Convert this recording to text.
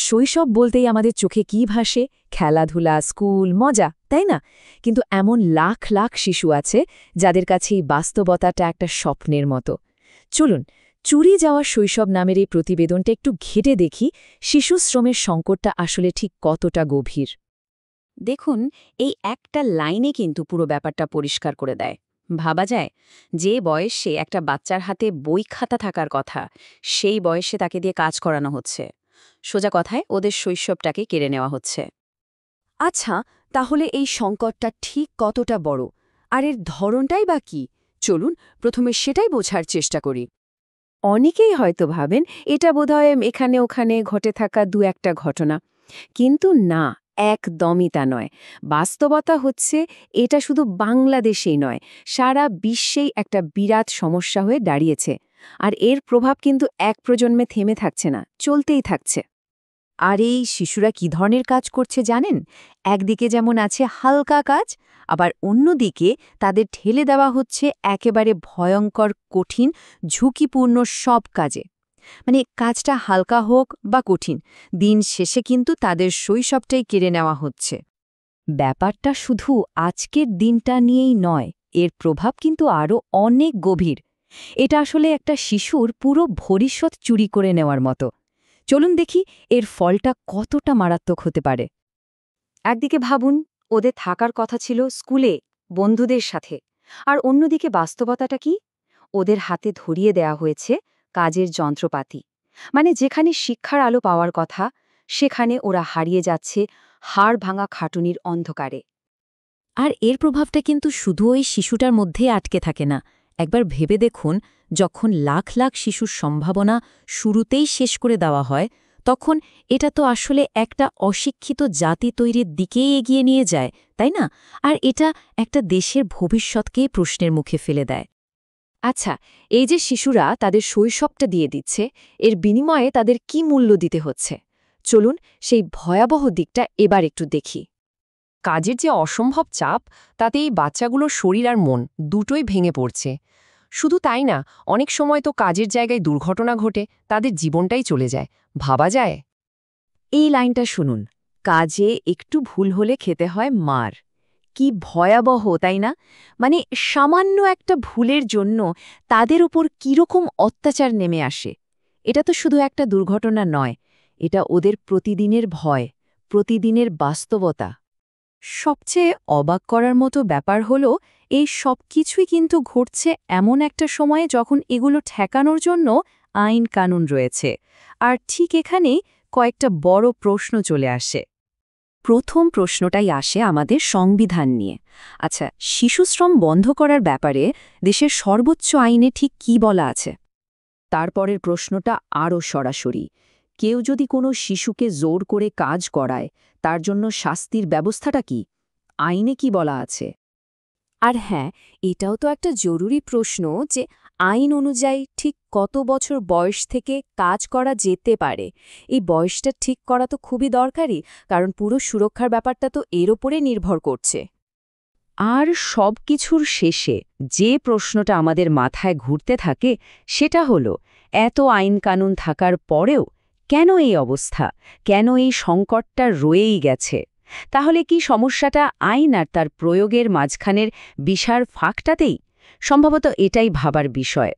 শৈশব বলতেই আমাদের চোখে কি ভাসে? খেলাধুলা, স্কুল, মজা, তাই না? কিন্তু এমন লাখ লাখ শিশু আছে যাদের কাছে এই বাস্তবতাটা একটা স্বপ্নের মতো। চলুন, চুরি যাওয়া শৈশব নামের এই প্রতিবেদনটা একটু ঘেটে দেখি শিশু শ্রমের সংকটটা আসলে ঠিক কতটা গভীর। দেখুন, এই একটা লাইনে কিন্তু পুরো ব্যাপারটা পরিষ্কার করে দেয়। ভাবা যায়, যে বয়সে একটা বাচ্চার হাতে বই খাতা থাকার কথা, সেই বয়সে তাকে দিয়ে কাজ করানো হচ্ছে। সোজা কথায় ওদের শৈশবটাকে কেড়ে নেওয়া হচ্ছে। আচ্ছা, তাহলে এই সংকটটা ঠিক কতটা বড়? আর এর ধরনটাই বা কি? চলুন প্রথমে সেটাই বোঝার চেষ্টা করি। অনেকেই হয়তো ভাবেন এটা বোধহয় এখানে ওখানে ঘটে থাকা দু একটা ঘটনা, কিন্তু না, একদমই তা নয়। বাস্তবতা হচ্ছে, এটা শুধু বাংলাদেশেই নয়, সারা বিশ্বেই একটা বিরাট সমস্যা হয়ে দাঁড়িয়েছে। আর এর প্রভাব কিন্তু এক প্রজন্মে থেমে থাকছে না, চলতেই থাকছে। আর এই শিশুরা কি ধরনের কাজ করছে জানেন? একদিকে যেমন আছে হালকা কাজ, আবার অন্যদিকে তাদের ঠেলে দেওয়া হচ্ছে একেবারে ভয়ঙ্কর, কঠিন, ঝুঁকিপূর্ণ সব কাজে। মানে কাজটা হালকা হোক বা কঠিন, দিন শেষে কিন্তু তাদের শৈশবটাই কেড়ে নেওয়া হচ্ছে। ব্যাপারটা শুধু আজকের দিনটা নিয়েই নয়, এর প্রভাব কিন্তু আরও অনেক গভীর। এটা আসলে একটা শিশুর পুরো ভবিষ্যৎ চুরি করে নেওয়ার মতো। চলুন দেখি এর ফলটা কতটা মারাত্মক হতে পারে। একদিকে ভাবুন, ওদের থাকার কথা ছিল স্কুলে, বন্ধুদের সাথে। আর অন্যদিকে বাস্তবতাটা কি? ওদের হাতে ধরিয়ে দেয়া হয়েছে কাজের যন্ত্রপাতি। মানে যেখানে শিক্ষার আলো পাওয়ার কথা, সেখানে ওরা হারিয়ে যাচ্ছে হাড় ভাঙা খাটুনির অন্ধকারে। আর এর প্রভাবটা কিন্তু শুধু ওই শিশুটার মধ্যেই আটকে থাকে না। একবার ভেবে দেখুন, যখন লাখ লাখ শিশুর সম্ভাবনা শুরুতেই শেষ করে দেওয়া হয়, তখন এটা তো আসলে একটা অশিক্ষিত জাতি তৈরির দিকেই এগিয়ে নিয়ে যায়, তাই না? আর এটা একটা দেশের ভবিষ্যৎকেই প্রশ্নের মুখে ফেলে দেয়। আচ্ছা, এই যে শিশুরা তাদের শৈশবটা দিয়ে দিচ্ছে, এর বিনিময়ে তাদের কি মূল্য দিতে হচ্ছে? চলুন সেই ভয়াবহ দিকটা এবার একটু দেখি। কাজের যে অসম্ভব চাপ, তাতে এই বাচ্চাগুলোর শরীর আর মন দুটোই ভেঙে পড়ছে। শুধু তাই না, অনেক সময় তো কাজের জায়গায় দুর্ঘটনা ঘটে, তাদের জীবনটাই চলে যায়। ভাবা যায়? এই লাইনটা শুনুন, কাজে একটু ভুল হলে খেতে হয় মার। কি ভয়াবহ, তাই না? মানে সামান্য একটা ভুলের জন্য তাদের উপর কীরকম অত্যাচার নেমে আসে। এটা তো শুধু একটা দুর্ঘটনা নয়, এটা ওদের প্রতিদিনের ভয়, প্রতিদিনের বাস্তবতা। সবচেয়ে অবাক করার মতো ব্যাপার হলো, এই সব কিছুই কিন্তু ঘটছে এমন একটা সময়ে যখন এগুলো ঠেকানোর জন্য আইন কানুন রয়েছে। আর ঠিক এখানেই কয়েকটা বড় প্রশ্ন চলে আসে। প্রথম প্রশ্নটাই আসে আমাদের সংবিধান নিয়ে। আচ্ছা, শিশুশ্রম বন্ধ করার ব্যাপারে দেশের সর্বোচ্চ আইনে ঠিক কী বলা আছে? তারপরের প্রশ্নটা আরও সরাসরি। কেউ যদি কোনো শিশুকে জোর করে কাজ করায়, তার জন্য শাস্তির ব্যবস্থাটা কি? আইনে কি বলা আছে? আর হ্যাঁ, এটাও তো একটা জরুরি প্রশ্ন যে আইন অনুযায়ী ঠিক কত বছর বয়স থেকে কাজ করা যেতে পারে। এই বয়সটা ঠিক করা তো খুবই দরকারি, কারণ পুরো সুরক্ষার ব্যাপারটা তো এর ওপরে নির্ভর করছে। আর সব কিছুর শেষে যে প্রশ্নটা আমাদের মাথায় ঘুরতে থাকে, সেটা হলো, এত আইনকানুন থাকার পরেও কেন এই অবস্থা? কেন এই সংকটটা রয়েই গেছে? তাহলে কি সমস্যাটা আইন আর তার প্রয়োগের মাঝখানের বিশাল ফাঁকটাতেই? সম্ভবত এটাই ভাবার বিষয়।